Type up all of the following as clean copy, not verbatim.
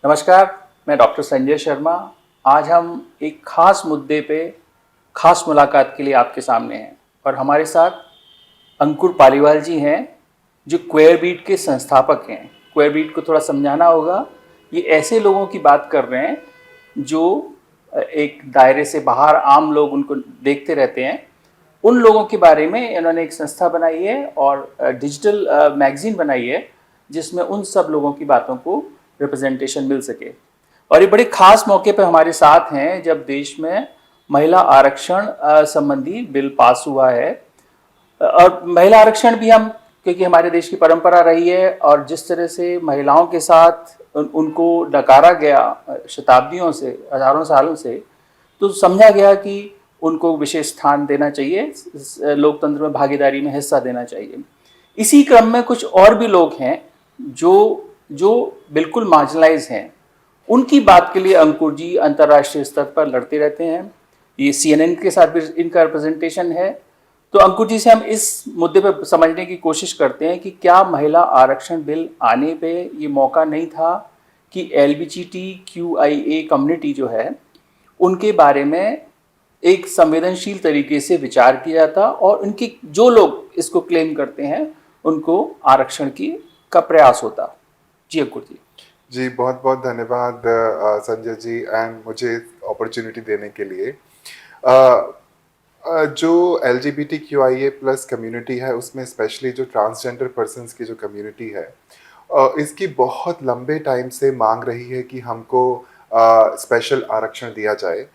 नमस्कार, मैं डॉक्टर संजय शर्मा। आज हम एक खास मुद्दे पे खास मुलाकात के लिए आपके सामने हैं और हमारे साथ अंकुर पालीवाल जी हैं जो क्वेयरबीट के संस्थापक हैं। क्वेयरबीट को थोड़ा समझाना होगा। ये ऐसे लोगों की बात कर रहे हैं जो एक दायरे से बाहर आम लोग उनको देखते रहते हैं। उन लोगों के बारे में इन्होंने एक संस्था बनाई है और डिजिटल मैगजीन बनाई है जिसमें उन सब लोगों की बातों को रिप्रेजेंटेशन मिल सके। और ये बड़े खास मौके पर हमारे साथ हैं जब देश में महिला आरक्षण संबंधी बिल पास हुआ है। और महिला आरक्षण भी हम, क्योंकि हमारे देश की परंपरा रही है और जिस तरह से महिलाओं के साथ उनको डकारा गया शताब्दियों से, हजारों सालों से, तो समझा गया कि उनको विशेष स्थान देना चाहिए, लोकतंत्र में भागीदारी में हिस्सा देना चाहिए। इसी क्रम में कुछ और भी लोग हैं जो जो बिल्कुल मार्जिनलाइज हैं। उनकी बात के लिए अंकुर जी अंतर्राष्ट्रीय स्तर पर लड़ते रहते हैं। ये CNN के साथ भी इनका रिप्रेजेंटेशन है। तो अंकुर जी से हम इस मुद्दे पर समझने की कोशिश करते हैं कि क्या महिला आरक्षण बिल आने पे ये मौका नहीं था कि LGBTQIA कम्युनिटी जो है उनके बारे में एक संवेदनशील तरीके से विचार किया जाता और उनकी जो लोग इसको क्लेम करते हैं उनको आरक्षण की का प्रयास होता। जी अंकुर जी। जी, बहुत बहुत धन्यवाद संजय जी एंड मुझे अपॉर्चुनिटी देने के लिए। जो LGBTQIA+ कम्युनिटी है उसमें स्पेशली जो ट्रांसजेंडर पर्सन्स की जो कम्युनिटी है, इसकी बहुत लंबे टाइम से मांग रही है कि हमको स्पेशल आरक्षण दिया जाए,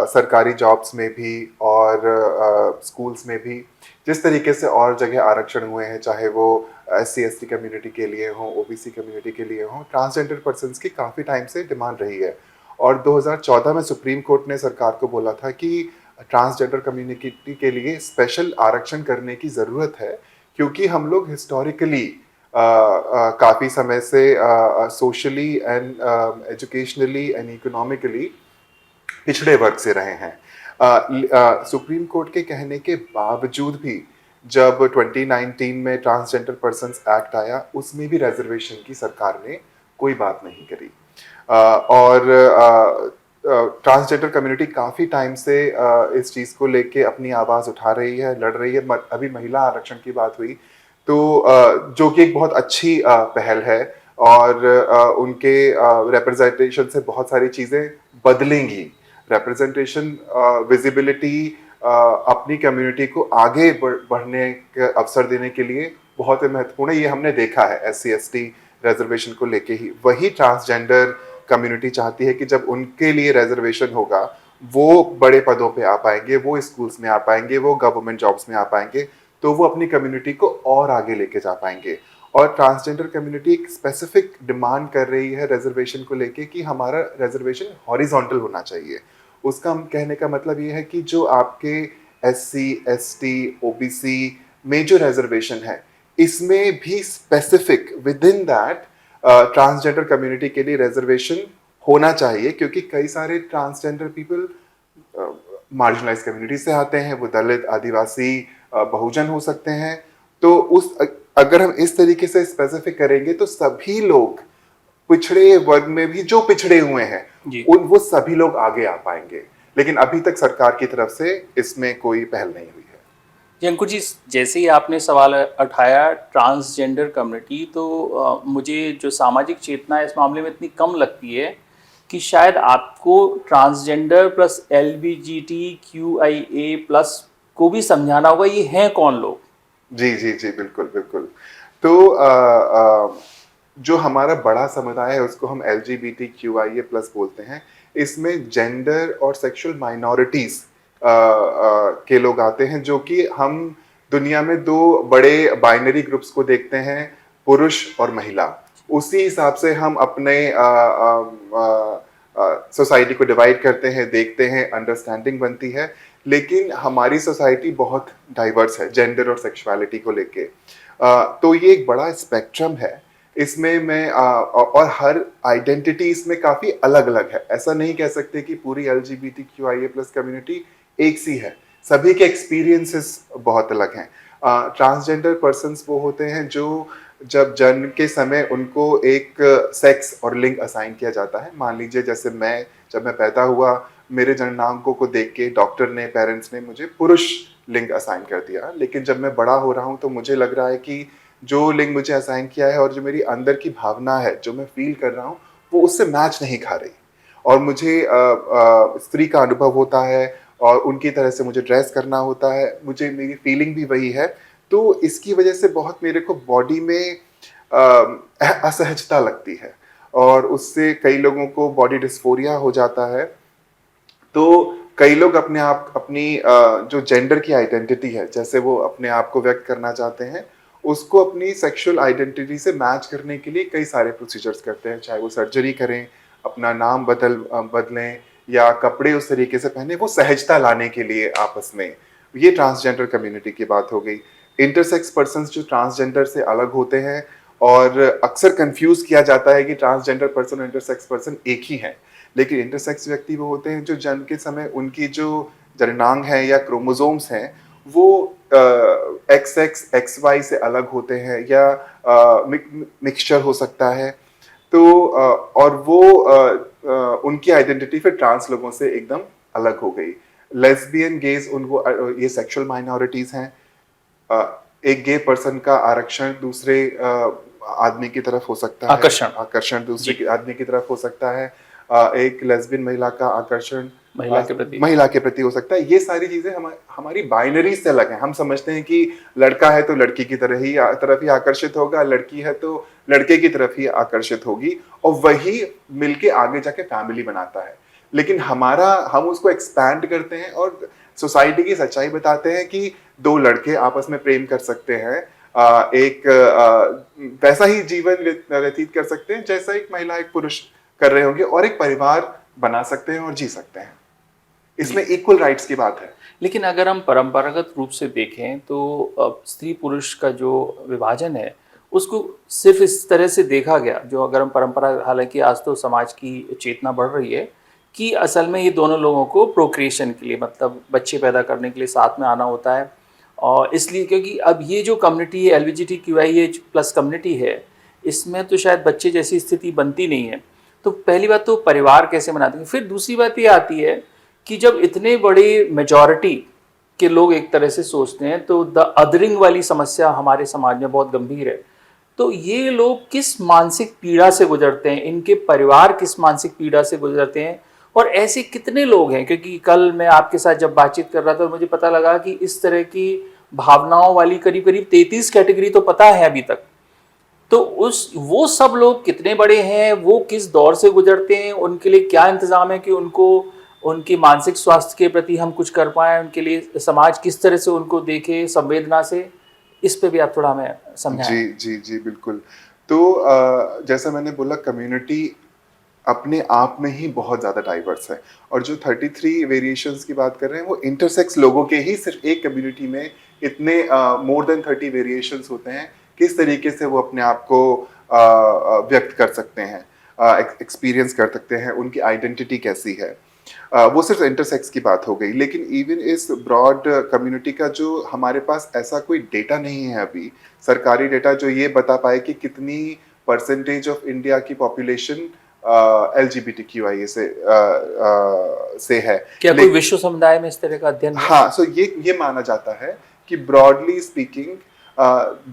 सरकारी जॉब्स में भी और स्कूल्स में भी। जिस तरीके से और जगह आरक्षण हुए हैं, चाहे वो SC/ST कम्युनिटी के लिए हो, OBC कम्युनिटी के लिए हो, ट्रांसजेंडर पर्सन्स की काफ़ी टाइम से डिमांड रही है। और 2014 में सुप्रीम कोर्ट ने सरकार को बोला था कि ट्रांसजेंडर कम्युनिटी के लिए स्पेशल आरक्षण करने की ज़रूरत है, क्योंकि हम लोग हिस्टोरिकली काफ़ी समय से socially and educationally and economically पिछड़े वर्ग से रहे हैं। सुप्रीम कोर्ट के कहने के बावजूद भी जब 2019 में ट्रांसजेंडर पर्सन्स एक्ट आया, उसमें भी रिजर्वेशन की सरकार ने कोई बात नहीं करी। और ट्रांसजेंडर कम्युनिटी काफ़ी टाइम से इस चीज़ को लेके अपनी आवाज़ उठा रही है, लड़ रही है। अभी महिला आरक्षण की बात हुई तो जो कि एक बहुत अच्छी पहल है और उनके रिप्रेजेंटेशन से बहुत सारी चीज़ें बदलेंगी। रिप्रेजेंटेशन, विजिबिलिटी, अपनी कम्युनिटी को आगे बढ़ने के अवसर देने के लिए बहुत ही महत्वपूर्ण है। ये हमने देखा है SC/ST रिजर्वेशन को लेके ही। वही ट्रांसजेंडर कम्युनिटी चाहती है कि जब उनके लिए रिजर्वेशन होगा, वो बड़े पदों पे आ पाएंगे, वो स्कूल्स में आ पाएंगे, वो गवर्नमेंट जॉब्स में आ पाएंगे, तो वो अपनी कम्युनिटी को और आगे लेके जा पाएंगे। और ट्रांसजेंडर कम्युनिटी एक स्पेसिफिक डिमांड कर रही है रिजर्वेशन को लेके कि हमारा रिजर्वेशन हॉरिजॉन्टल होना चाहिए। उसका हम कहने का मतलब ये है कि जो आपके SC/ST OBC में जो रिजर्वेशन है, इसमें भी specific with in that transgender community के लिए रिजर्वेशन होना चाहिए, क्योंकि कई सारे ट्रांसजेंडर पीपल मार्जिनलाइज कम्युनिटी से आते हैं। वो दलित, आदिवासी, बहुजन हो सकते हैं। तो अगर हम इस तरीके से स्पेसिफिक करेंगे तो सभी लोग, पिछड़े वर्ग में भी जो पिछड़े हुए हैं, वो सभी लोग आगे आ पाएंगे। लेकिन अभी तक सरकार की तरफ से इसमें कोई पहल नहीं हुई है। जी अंकुर जी, जैसे ही आपने सवाल उठाया ट्रांसजेंडर कम्युनिटी, तो मुझे जो सामाजिक चेतना है इस मामले में इतनी कम लगती है कि शायद आपको ट्रांसजेंडर प्लस LGBTQIA+ को भी समझाना होगा ये हैं कौन लोग। जी जी जी, बिल्कुल बिल्कुल। तो जो हमारा बड़ा समुदाय है उसको हम LGBTQIA+ बोलते हैं। इसमें जेंडर और सेक्सुअल माइनॉरिटीज के लोग आते हैं, जो कि हम दुनिया में दो बड़े बाइनरी ग्रुप्स को देखते हैं, पुरुष और महिला। उसी हिसाब से हम अपने सोसाइटी को डिवाइड करते हैं, देखते हैं, अंडरस्टैंडिंग बनती है। लेकिन हमारी सोसाइटी बहुत डाइवर्स है जेंडर और सेक्सुअलिटी को लेके। तो ये एक बड़ा स्पेक्ट्रम है। इसमें मैं और हर आइडेंटिटी इसमें काफ़ी अलग अलग है। ऐसा नहीं कह सकते कि पूरी LGBTQIA+ कम्युनिटी एक सी है। सभी के एक्सपीरियंसेस बहुत अलग हैं। ट्रांसजेंडर पर्सन्स वो होते हैं जो जब जन्म के समय उनको एक सेक्स और लिंग असाइन किया जाता है। मान लीजिए जैसे जब मैं पैदा हुआ, मेरे जननांगों को देख के डॉक्टर ने, पेरेंट्स ने मुझे पुरुष लिंग असाइन कर दिया, लेकिन जब मैं बड़ा हो रहा हूँ तो मुझे लग रहा है कि जो लिंग मुझे असाइन किया है और जो मेरी अंदर की भावना है, जो मैं फील कर रहा हूँ, वो उससे मैच नहीं खा रही, और मुझे स्त्री का अनुभव होता है और उनकी तरह से मुझे ड्रेस करना होता है, मुझे मेरी फीलिंग भी वही है। तो इसकी वजह से बहुत मेरे को बॉडी में असहजता लगती है, और उससे कई लोगों को बॉडी डिस्फोरिया हो जाता है। तो कई लोग अपनी जो जेंडर की आइडेंटिटी है, जैसे वो अपने आप को व्यक्त करना चाहते हैं, उसको अपनी सेक्सुअल आइडेंटिटी से मैच करने के लिए कई सारे प्रोसीजर्स करते हैं, चाहे वो सर्जरी करें, अपना नाम बदलें, या कपड़े उस तरीके से पहने, वो सहजता लाने के लिए आपस में। ये ट्रांसजेंडर कम्युनिटी की बात हो गई। इंटरसेक्स पर्सन्स जो ट्रांसजेंडर से अलग होते हैं, और अक्सर कंफ्यूज किया जाता है कि ट्रांसजेंडर पर्सन और इंटरसेक्स पर्सन एक ही हैं, लेकिन इंटरसेक्स व्यक्ति वो होते हैं जो जन्म के समय उनकी जो जननांग है या क्रोमोसोम्स हैं, वो XX XY से अलग होते हैं, या मिक्सचर हो सकता है। तो और वो उनकी आइडेंटिटी फिर ट्रांस लोगों से एकदम अलग हो गई। लेस्बियन, गेज, उनको ये सेक्सुअल माइनॉरिटीज हैं। एक गे पर्सन का आरक्षण दूसरे आदमी की तरफ हो सकता है, आकर्षण दूसरे आदमी की तरफ हो सकता है। एक लेस्बियन महिला का आकर्षण महिला के प्रति हो सकता है। ये सारी चीजें हमारी बाइनरी से अलग है। हम समझते हैं कि लड़का है तो लड़की की तरफ ही आकर्षित होगा, लड़की है तो लड़के की तरफ ही आकर्षित होगी, और वही मिलके आगे जाके फैमिली बनाता है। लेकिन हम उसको एक्सपैंड करते हैं और सोसाइटी की सच्चाई बताते हैं कि दो लड़के आपस में प्रेम कर सकते हैं, एक वैसा ही जीवन व्यतीत कर सकते हैं जैसा एक महिला एक पुरुष कर रहे होंगे, और एक परिवार बना सकते हैं और जी सकते हैं। इसमें इक्वल राइट्स की बात है। लेकिन अगर हम परंपरागत रूप से देखें तो स्त्री पुरुष का जो विभाजन है उसको सिर्फ इस तरह से देखा गया, जो अगर हम परंपरा, हालांकि आज तो समाज की चेतना बढ़ रही है कि असल में ये दोनों लोगों को प्रोक्रिएशन के लिए, मतलब बच्चे पैदा करने के लिए साथ में आना होता है। और इसलिए क्योंकि अब ये जो कम्युनिटी है, LGBTQIA+ कम्युनिटी है, इसमें तो शायद बच्चे जैसी स्थिति बनती नहीं है। तो पहली बात तो परिवार कैसे बनाते हैं। फिर दूसरी बात ये आती है कि जब इतने बड़े मेजॉरिटी के लोग एक तरह से सोचते हैं तो द अदरिंग वाली समस्या हमारे समाज में बहुत गंभीर है। तो ये लोग किस मानसिक पीड़ा से गुजरते हैं, इनके परिवार किस मानसिक पीड़ा से गुजरते हैं, और ऐसे कितने लोग हैं। क्योंकि कल मैं आपके साथ जब बातचीत कर रहा था तो मुझे पता लगा कि इस तरह की भावनाओं वाली करीब करीब 33 कैटेगरी तो पता है अभी तक। तो वो सब लोग कितने बड़े हैं, वो किस दौर से गुजरते हैं, उनके लिए क्या इंतजाम है कि उनको उनकी मानसिक स्वास्थ्य के प्रति हम कुछ कर पाएँ, उनके लिए समाज किस तरह से उनको देखे संवेदना से, इस पे भी आप थोड़ा हमें समझाएं। जी जी जी बिल्कुल। तो जैसा मैंने बोला, कम्युनिटी अपने आप में ही बहुत ज़्यादा डाइवर्स है, और जो 33 वेरिएशंस की बात कर रहे हैं वो इंटरसेक्स लोगों के ही सिर्फ एक कम्युनिटी में इतने मोर देन 30 वेरिएशंस होते हैं। किस तरीके से वो अपने आप को व्यक्त कर सकते हैं, एक्सपीरियंस कर सकते हैं, उनकी आइडेंटिटी कैसी है, वो सिर्फ इंटरसेक्स की बात हो गई। लेकिन इवन इस ब्रॉड कम्युनिटी का जो हमारे पास ऐसा कोई डेटा नहीं है अभी, सरकारी डेटा जो ये बता पाए कि कितनी परसेंटेज ऑफ इंडिया की पॉपुलेशन LGBTQIA से है। क्या कोई विश्व समुदाय में इस तरह का अध्ययन? हाँ, सो ये माना जाता है कि ब्रॉडली स्पीकिंग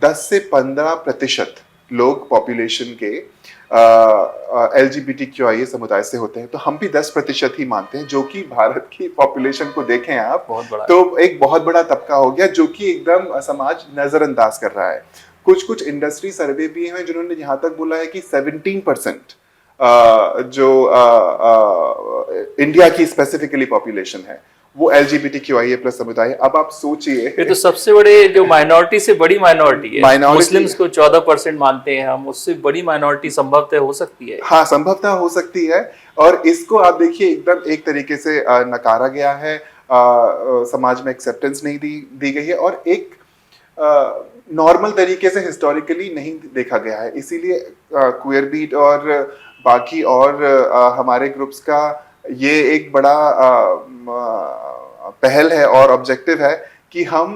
10 से 15% लोग पॉपुलेशन के LGBTQIA समुदाय से होते हैं। तो हम भी 10% ही मानते हैं, जो कि भारत की पॉपुलेशन को देखें आप, बहुत बड़ा, तो एक बहुत बड़ा तबका हो गया जो कि एकदम समाज नजरअंदाज कर रहा है। कुछ इंडस्ट्री सर्वे भी हैं जिन्होंने यहाँ तक बोला है कि 17% जो इंडिया की स्पेसिफिकली पॉपुलेशन है वो LGBTQIA+ समुदाय है। अब आप सोचिए, ये तो सबसे बड़े जो माइनॉरिटी से बड़ी माइनॉरिटी है। मुस्लिम्स को 14% मानते हैं हम, उससे बड़ी माइनॉरिटी संभवतः हो सकती है। हाँ, संभवतः हो सकती है। और इसको आप देखिए एकदम एक तरीके से नकारा गया है, समाज में एक्सेप्टेंस नहीं दी गई है, और एक नॉर्मल तरीके से हिस्टोरिकली नहीं देखा गया है। इसीलिए क्वेयर बीट और बाकी और हमारे ग्रुप्स का ये एक बड़ा पहल है और ऑब्जेक्टिव है कि हम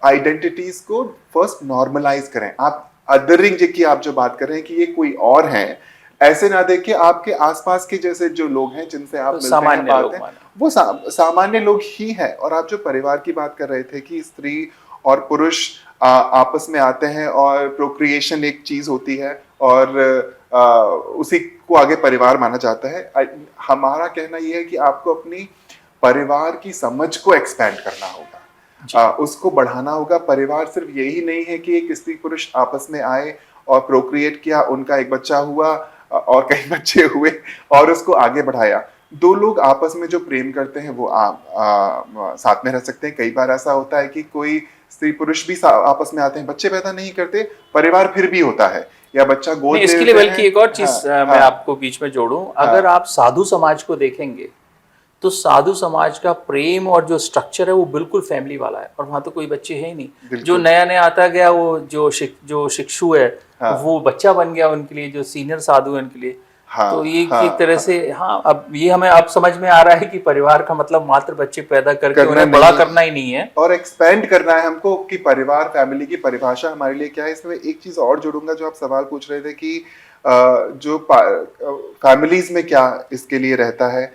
आइडेंटिटीज को फर्स्ट नॉर्मलाइज करें। आप अदरिंग की आप जो बात कर रहे हैं कि ये कोई और है, ऐसे ना देखिए आपके आसपास के जैसे जो लोग हैं जिनसे आप तो मिलते हैं सामान्य बात लोग हैं, माने। वो सामान्य लोग ही हैं। और आप जो परिवार की बात कर रहे थे कि स्त्री और पुरुष आपस में आते हैं और प्रोक्रिएशन एक चीज होती है और उसी को आगे परिवार माना जाता है। हमारा कहना यह है कि आपको अपनी परिवार की समझ को एक्सपैंड करना होगा, उसको बढ़ाना होगा। परिवार सिर्फ यही नहीं है कि एक स्त्री पुरुष आपस में आए और प्रोक्रिएट किया, उनका एक बच्चा हुआ और कई बच्चे हुए और उसको आगे बढ़ाया। दो लोग आपस में जो प्रेम करते हैं वो साथ में रह सकते हैं। कई बार ऐसा होता है कि कोई स्त्री पुरुष भी आपस में आते हैं, बच्चे पैदा नहीं करते, परिवार फिर भी होता है, या बच्चा गोद नहीं, ले इसके लिए लेते बल्कि हैं। एक और चीज हाँ, मैं हाँ, आपको बीच में जोड़ूं, अगर आप साधु समाज को देखेंगे तो साधु समाज का प्रेम और जो स्ट्रक्चर है वो बिल्कुल फैमिली वाला है, और वहाँ तो कोई बच्चे हैं ही नहीं। जो बिल्कुल। नया नया आता गया वो जो शिक्षु है हाँ, वो बच्चा बन गया उनके लिए, जो सीनियर साधु है उनके लिए। तो हाँ, ये हाँ, एक तरह हाँ, से, हाँ, अब ये हमें अब समझ में आ रहा है कि परिवार का मतलब मात्र बच्चे पैदा करके करना उन्हें बड़ा नहीं करना ही नहीं है। और एक्सपेंड करना है हमको कि परिवार फैमिली की परिभाषा हमारे लिए क्या है। इसमें एक चीज और जोड़ूंगा जो आप सवाल पूछ रहे थे कि जो फैमिलीज में क्या इसके लिए रहता है,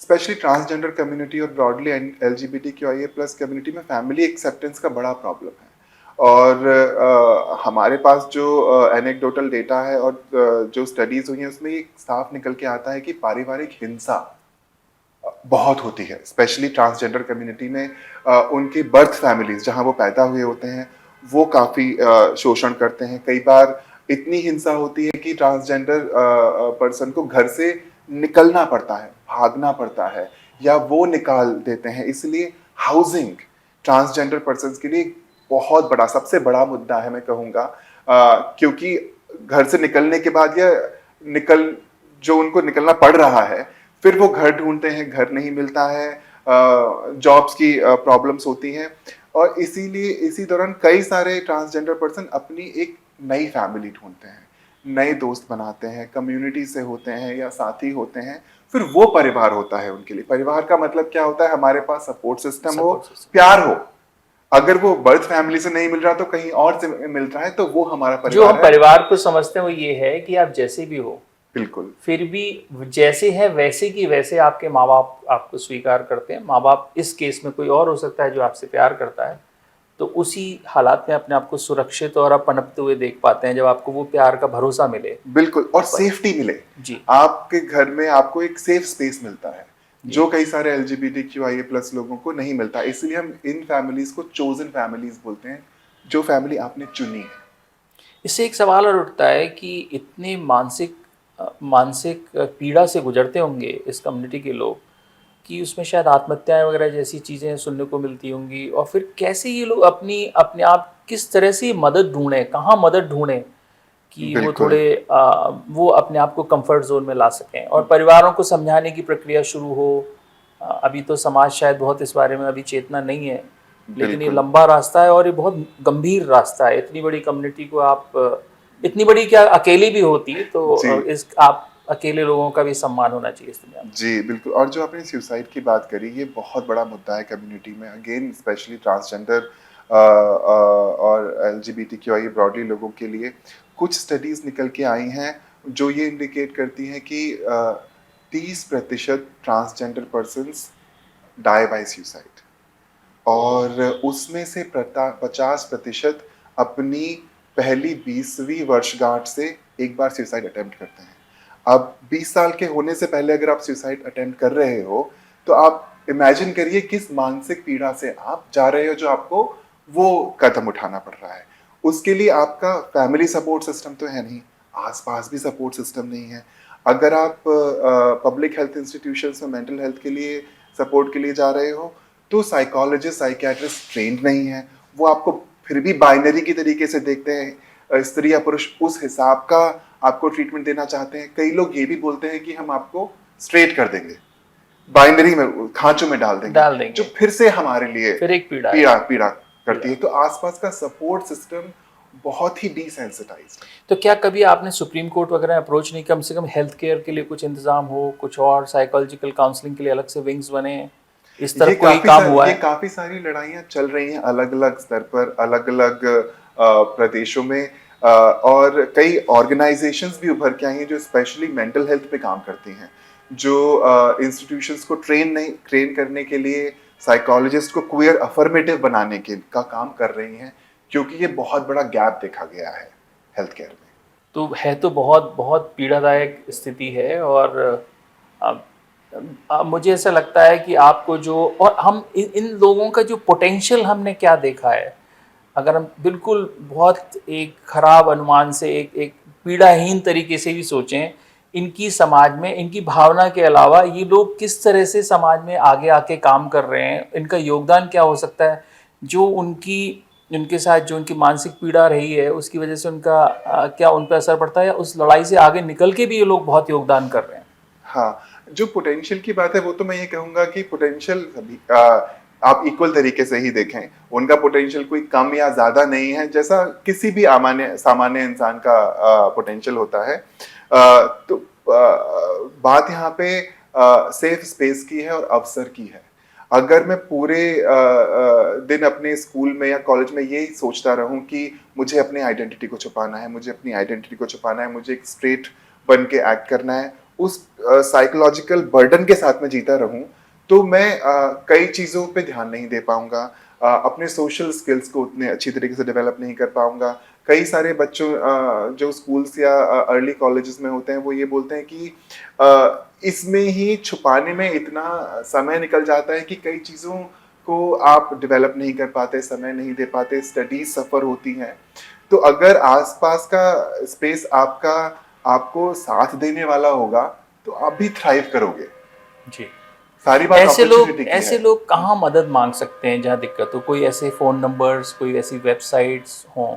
स्पेशली ट्रांसजेंडर कम्युनिटी और ब्रॉडली LGBTQIA प्लस कम्युनिटी में फैमिली एक्सेप्टेंस का बड़ा प्रॉब्लम है। और हमारे पास जो एनेक्डोटल डेटा है और जो स्टडीज हुई हैं उसमें ये साफ निकल के आता है कि पारिवारिक हिंसा बहुत होती है, स्पेशली ट्रांसजेंडर कम्युनिटी में। उनके बर्थ फैमिलीज जहां वो पैदा हुए होते हैं वो काफी शोषण करते हैं। कई बार इतनी हिंसा होती है कि ट्रांसजेंडर पर्सन को घर से निकलना पड़ता है, भागना पड़ता है, या वो निकाल देते हैं। इसलिए हाउसिंग ट्रांसजेंडर पर्सन के लिए बहुत बड़ा, सबसे बड़ा मुद्दा है मैं कहूँगा, क्योंकि घर से निकलने के बाद या जो उनको निकलना पड़ रहा है, फिर वो घर ढूंढते हैं, घर नहीं मिलता है, जॉब्स की प्रॉब्लम्स होती हैं। और इसीलिए इसी दौरान कई सारे ट्रांसजेंडर पर्सन अपनी एक नई फैमिली ढूंढते हैं, नए दोस्त बनाते हैं, कम्युनिटी से होते हैं या साथी होते हैं, फिर वो परिवार होता है उनके लिए। परिवार का मतलब क्या होता है, हमारे पास सपोर्ट सिस्टम हो, प्यार हो। अगर वो बर्थ फैमिली से नहीं मिल रहा तो कहीं और से मिल रहा है, तो वो हमारा जो हम परिवार है। परिवार को समझते हैं वो ये है कि आप जैसे भी हो, बिल्कुल, फिर भी जैसे है वैसे की वैसे आपके माँ बाप आपको स्वीकार करते हैं। माँ बाप इस केस में कोई और हो सकता है जो आपसे प्यार करता है, तो उसी हालात में अपने आप को सुरक्षित और आप पनपते हुए देख पाते हैं जब आपको वो प्यार का भरोसा मिले। बिल्कुल, और सेफ्टी मिले। जी, आपके घर में आपको एक सेफ स्पेस मिलता है, जो कई सारे LGBTQIA प्लस लोगों को नहीं मिलता। इसलिए हम इन फैमिलीज को चोजन फैमिलीज बोलते हैं, जो फैमिली आपने चुनी है। इससे एक सवाल और उठता है कि इतने मानसिक पीड़ा से गुजरते होंगे इस कम्युनिटी के लोग कि उसमें शायद आत्महत्याएं वगैरह जैसी चीज़ें सुनने को मिलती होंगी, और फिर कैसे ये लोग अपने आप किस तरह से मदद ढूंढें, कहाँ मदद ढूंढें कि वो बिल्कुल, थोड़े वो अपने आप को कंफर्ट जोन में ला सकें, और परिवारों को समझाने की प्रक्रिया शुरू हो। अभी तो समाज शायद बहुत इस बारे में अभी चेतना नहीं है, लेकिन ये बिल्कुल। लंबा रास्ता है और ये बहुत गंभीर रास्ता है। इतनी बड़ी कम्युनिटी को आप इतनी बड़ी क्या अकेली भी होती है तो जी, इस आप अकेले लोगों का भी सम्मान होना चाहिए इस दुनिया में। जी, बिल्कुल। और जो आपने सुसाइड की बात करी, ये बहुत बड़ा मुद्दा है कम्युनिटी में। अगेन स्पेशली ट्रांसजेंडर और LGBTQIA ब्रॉडली लोगों के लिए कुछ स्टडीज़ निकल के आई हैं जो ये इंडिकेट करती हैं कि 30% transgender persons die by suicide, और उसमें से 50% अपनी पहली 20वीं वर्षगांठ से एक बार सुसाइड अटेम्प्ट करते हैं। अब 20 साल के होने से पहले अगर आप सुसाइड अटेम्प्ट कर रहे हो, तो आप इमेजिन करिए किस मानसिक पीड़ा से आप जा रहे हो, जो आपको वो कदम उठाना पड़ रहा है। उसके लिए आपका फैमिली सपोर्ट सिस्टम तो है नहीं, आसपास भी सपोर्ट सिस्टम नहीं है। अगर आप पब्लिक हेल्थ इंस्टीट्यूशंस में मेंटल हेल्थ के लिए सपोर्ट के लिए जा रहे हो, तो साइकोलॉजिस्ट साइकियाट्रिस्ट ट्रेंड नहीं है। वो आपको फिर भी बाइनरी की तरीके से देखते हैं, स्त्री या पुरुष, उस हिसाब का आपको ट्रीटमेंट देना चाहते हैं। कई लोग ये भी बोलते हैं कि हम आपको स्ट्रेट कर देंगे, बाइनरी में, खांचों में डाल देंगे, जो फिर से हमारे लिए फिर एक पीड़ा पीड़ा करती है। तो आसपास का सपोर्ट सिस्टम बहुत ही डिसेंसिटाइज्ड है। तो क्या कभी आपने सुप्रीम कोर्ट वगैरह अप्रोच नहीं, कम से कम हेल्थ केयर के लिए कुछ इंतजाम हो, कुछ और साइकोलॉजिकल काउंसलिंग के लिए अलग से विंग्स बने? इस तरफ कोई काम हुआ ये है? काफी सारी लड़ाइयाँ चल रही हैं अलग अलग स्तर पर, अलग अलग प्रदेशों में, और कई ऑर्गेनाइजेशंस भी उभर के आई हैं जो स्पेशली मेंटल हेल्थ पे काम करती हैं, जो इंस्टीट्यूशंस को ट्रेन करने के लिए साइकोलॉजिस्ट को क्वियर अफर्मेटिव बनाने के का काम कर रही हैं, क्योंकि ये बहुत बड़ा गैप देखा गया है हेल्थ केयर में। तो है तो बहुत बहुत पीड़ादायक स्थिति है। और अब मुझे ऐसा लगता है कि आपको जो, और हम इन लोगों का जो पोटेंशियल हमने क्या देखा है, अगर हम बिल्कुल बहुत एक खराब अनुमान से, एक एक पीड़ाहीन तरीके से भी सोचें, इनकी समाज में, इनकी भावना के अलावा ये लोग किस तरह से समाज में आगे आके काम कर रहे हैं, इनका योगदान क्या हो सकता है, जो उनके साथ जो उनकी मानसिक पीड़ा रही है उसकी वजह से उनका क्या उन पर असर पड़ता है, या उस लड़ाई से आगे निकल के भी ये लोग बहुत योगदान कर रहे हैं। हाँ, जो पोटेंशियल की बात है वो तो मैं ये कहूंगा कि पोटेंशियल आप इक्वल तरीके से ही देखें, उनका पोटेंशियल कोई कम या ज्यादा नहीं है, जैसा किसी भी सामान्य इंसान का पोटेंशियल होता है। तो बात यहाँ पे सेफ स्पेस की है और अवसर की है। अगर मैं पूरे दिन अपने स्कूल में या कॉलेज में यही सोचता रहूं कि मुझे अपनी आइडेंटिटी को छुपाना है, मुझे अपनी आइडेंटिटी को छुपाना है, मुझे एक स्ट्रेट बन के एक्ट करना है, उस साइकोलॉजिकल बर्डन के साथ में जीता रहूं, तो मैं कई चीज़ों पे ध्यान नहीं दे पाऊंगा, अपने सोशल स्किल्स को उतने अच्छी तरीके से डेवलप नहीं कर पाऊंगा। कई सारे बच्चों जो स्कूल्स या अर्ली कॉलेजेस में होते हैं वो ये बोलते हैं कि इसमें ही छुपाने में इतना समय निकल जाता है कि कई चीज़ों को आप डेवलप नहीं कर पाते, समय नहीं दे पाते, स्टडीज सफ़र होती हैं। तो अगर आसपास का स्पेस आपको साथ देने वाला होगा तो आप भी थ्राइव करोगे। जी। सारी बात अपॉर्चुनिटी की ऐसे है। लोग कहाँ मदद मांग सकते हैं जहाँ दिक्कत हो? कोई ऐसे फ़ोन नंबर्स, कोई ऐसी वेबसाइट्स हों?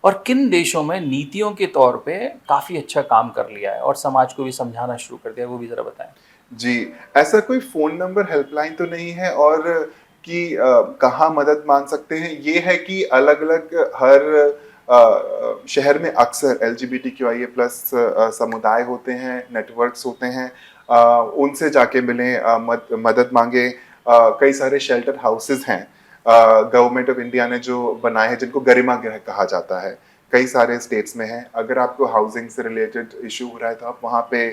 और किन देशों में नीतियों के तौर पे काफ़ी अच्छा काम कर लिया है और समाज को भी समझाना शुरू कर दिया है, वो भी ज़रा बताएं। जी, ऐसा कोई फ़ोन नंबर हेल्पलाइन तो नहीं है, और कि कहाँ मदद मांग सकते हैं, ये है कि अलग-अलग हर शहर में अक्सर LGBTQIA+ समुदाय होते हैं, नेटवर्क्स होते हैं, उनसे जाके मिलें, मदद मांगे। कई सारे शेल्टर हाउसेस हैं गवर्नमेंट ऑफ इंडिया ने जो बनाए हैं, जिनको गरिमा गृह कहा जाता है, कई सारे स्टेट्स में हैं। अगर आपको हाउसिंग से रिलेटेड इशू हो रहा है तो आप वहाँ पे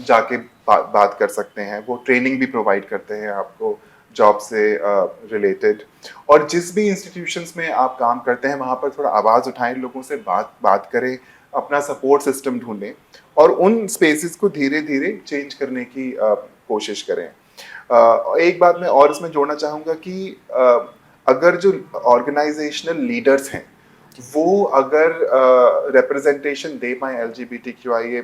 जाके बात कर सकते हैं। वो ट्रेनिंग भी प्रोवाइड करते हैं आपको जॉब से रिलेटेड। और जिस भी इंस्टीट्यूशंस में आप काम करते हैं वहाँ पर थोड़ा आवाज़ उठाएं, लोगों से बात करें, अपना सपोर्ट सिस्टम ढूंढें और उन स्पेसेस को धीरे धीरे चेंज करने की कोशिश करें। एक बात मैं और इसमें जोड़ना चाहूँगा कि अगर जो ऑर्गेनाइजेशनल लीडर्स हैं वो अगर रिप्रेजेंटेशन दे पाए LGBTQIA+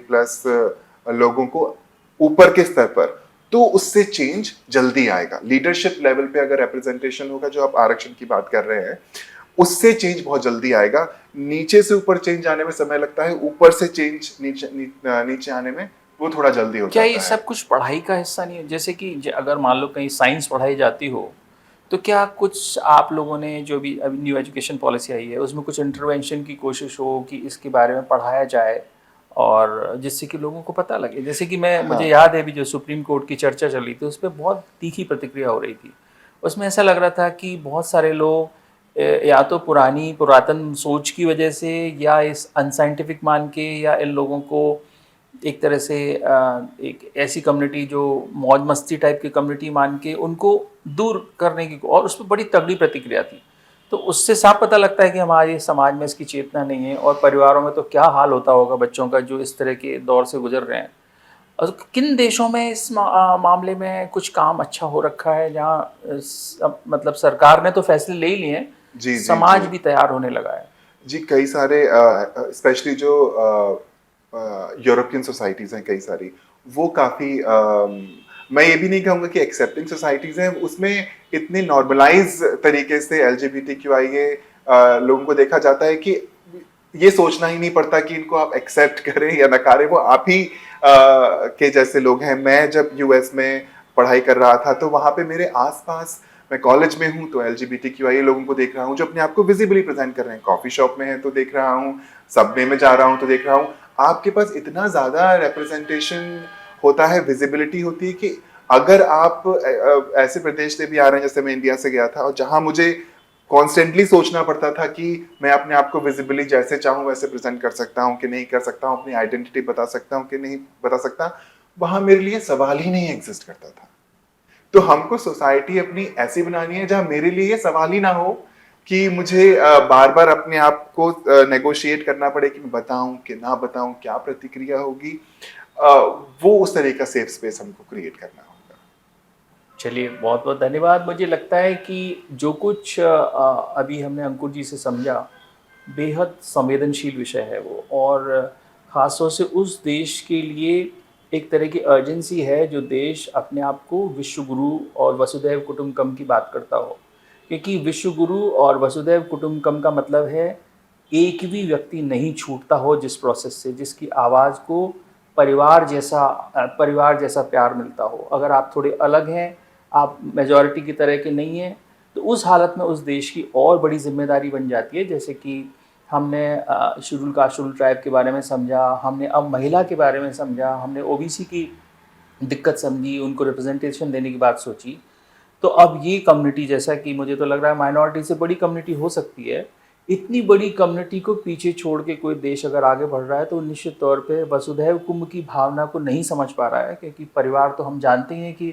लोगों को ऊपर के स्तर पर, तो उससे चेंज जल्दी आएगा। लीडरशिप लेवल पे अगर रिप्रेजेंटेशन होगा, जो आप आरक्षण की बात कर रहे हैं, उससे चेंज बहुत जल्दी आएगा। नीचे से ऊपर चेंज आने में समय लगता है, ऊपर से चेंज नीचे आने में वो थोड़ा जल्दी हो जाता क्या है। ये सब कुछ पढ़ाई का हिस्सा नहीं है? जैसे कि अगर मान लो कहीं साइंस पढ़ाई जाती हो, तो क्या कुछ आप लोगों ने, जो भी अभी न्यू एजुकेशन पॉलिसी आई है, उसमें कुछ इंटरवेंशन की कोशिश हो कि इसके बारे में पढ़ाया जाए और जिससे कि लोगों को पता लगे? जैसे कि मुझे याद है अभी जो सुप्रीम कोर्ट की चर्चा चली थी, उस पर बहुत तीखी प्रतिक्रिया हो रही थी। उसमें ऐसा लग रहा था कि बहुत सारे लोग या तो पुरातन सोच की वजह से, या इस अनसाइंटिफिक मान के, या इन लोगों को एक तरह से एक ऐसी कम्युनिटी जो मौज मस्ती टाइप की कम्युनिटी मान के उनको दूर करने की, और उस पर बड़ी तगड़ी प्रतिक्रिया थी। तो उससे साफ पता लगता है कि हमारे समाज में इसकी चेतना नहीं है, और परिवारों में तो क्या हाल होता होगा बच्चों का जो इस तरह के दौर से गुजर रहे हैं। और किन देशों में इस मामले में कुछ काम अच्छा हो रखा है, जहाँ मतलब सरकार ने तो फैसले ले ही लिए हैं, समाज भी तैयार होने लगा है? जी, कई सारे स्पेशली जो यूरोपियन सोसाइटीज़ हैं कई सारी, वो काफ़ी मैं ये भी नहीं कहूँगा कि एक्सेप्टिंग सोसाइटीज़ हैं, उसमें इतने नॉर्मलाइज तरीके से LGBTQIA लोगों को देखा जाता है कि ये सोचना ही नहीं पड़ता कि इनको आप एक्सेप्ट करें या नकारें, वो आप ही के जैसे लोग हैं। मैं जब US में पढ़ाई कर रहा था तो वहाँ पे मेरे आसपास, मैं कॉलेज में हूँ तो LGBTQIA लोगों को देख रहा हूँ जो अपने आप को विजिबली प्रेजेंट कर रहे हैं। कॉफ़ी शॉप में है तो देख रहा हूँ, सबवे में जा रहा हूँ तो देख रहा हूँ। आपके पास इतना ज़्यादा रिप्रेजेंटेशन होता है, विजिबिलिटी होती है कि अगर आप ऐसे प्रदेश से भी आ रहे हैं, जैसे मैं इंडिया से गया था और जहां मुझे कॉन्स्टेंटली सोचना पड़ता था कि मैं अपने आप को विजिबली जैसे चाहूँ वैसे प्रेजेंट कर सकता हूँ कि नहीं कर सकता हूँ, अपनी आइडेंटिटी बता सकता हूँ कि नहीं बता सकता, वहां मेरे लिए सवाल ही नहीं एग्जिस्ट करता था। तो हमको सोसाइटी अपनी ऐसी बनानी है जहां मेरे लिए ये सवाल ही ना हो कि मुझे बार बार अपने आप को नेगोशिएट करना पड़े कि मैं बताऊं कि ना बताऊं, क्या प्रतिक्रिया होगी। वो उस तरह का सेफ स्पेस हमको क्रिएट करना होगा। चलिए, बहुत बहुत धन्यवाद। मुझे लगता है कि जो कुछ अभी हमने अंकुर जी से समझा, बेहद संवेदनशील विषय है वो, और ख़ास तौर से उस देश के लिए एक तरह की अर्जेंसी है जो देश अपने आप को विश्व गुरु और वसुधैव कुटुंबकम की बात करता हो। क्योंकि विश्व गुरु और वसुधैव कुटुंबकम का मतलब है एक भी व्यक्ति नहीं छूटता हो जिस प्रोसेस से, जिसकी आवाज़ को परिवार जैसा प्यार मिलता हो। अगर आप थोड़े अलग हैं, आप मेजॉरिटी की तरह के नहीं हैं, तो उस हालत में उस देश की और बड़ी जिम्मेदारी बन जाती है। जैसे कि हमने शेड्यूल कास्ट शेड्यूल ट्राइब के बारे में समझा, हमने अब महिला के बारे में समझा, हमने ओबीसी की दिक्कत समझी, उनको रिप्रेजेंटेशन देने की बात सोची। तो अब ये कम्युनिटी, जैसा कि मुझे तो लग रहा है माइनॉरिटी से बड़ी कम्युनिटी हो सकती है, इतनी बड़ी कम्युनिटी को पीछे छोड़ के कोई देश अगर आगे बढ़ रहा है तो निश्चित तौर पे वसुधैव कुंभ की भावना को नहीं समझ पा रहा है। क्योंकि परिवार तो हम जानते हैं कि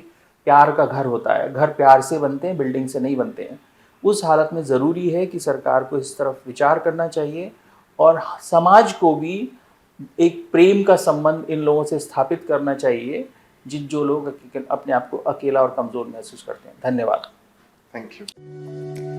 प्यार का घर होता है, घर प्यार से बनते हैं, बिल्डिंग से नहीं बनते हैं। उस हालत में ज़रूरी है कि सरकार को इस तरफ विचार करना चाहिए और समाज को भी एक प्रेम का संबंध इन लोगों से स्थापित करना चाहिए जो लोग अपने आप को अकेला और कमज़ोर महसूस करते हैं। धन्यवाद। Thank you.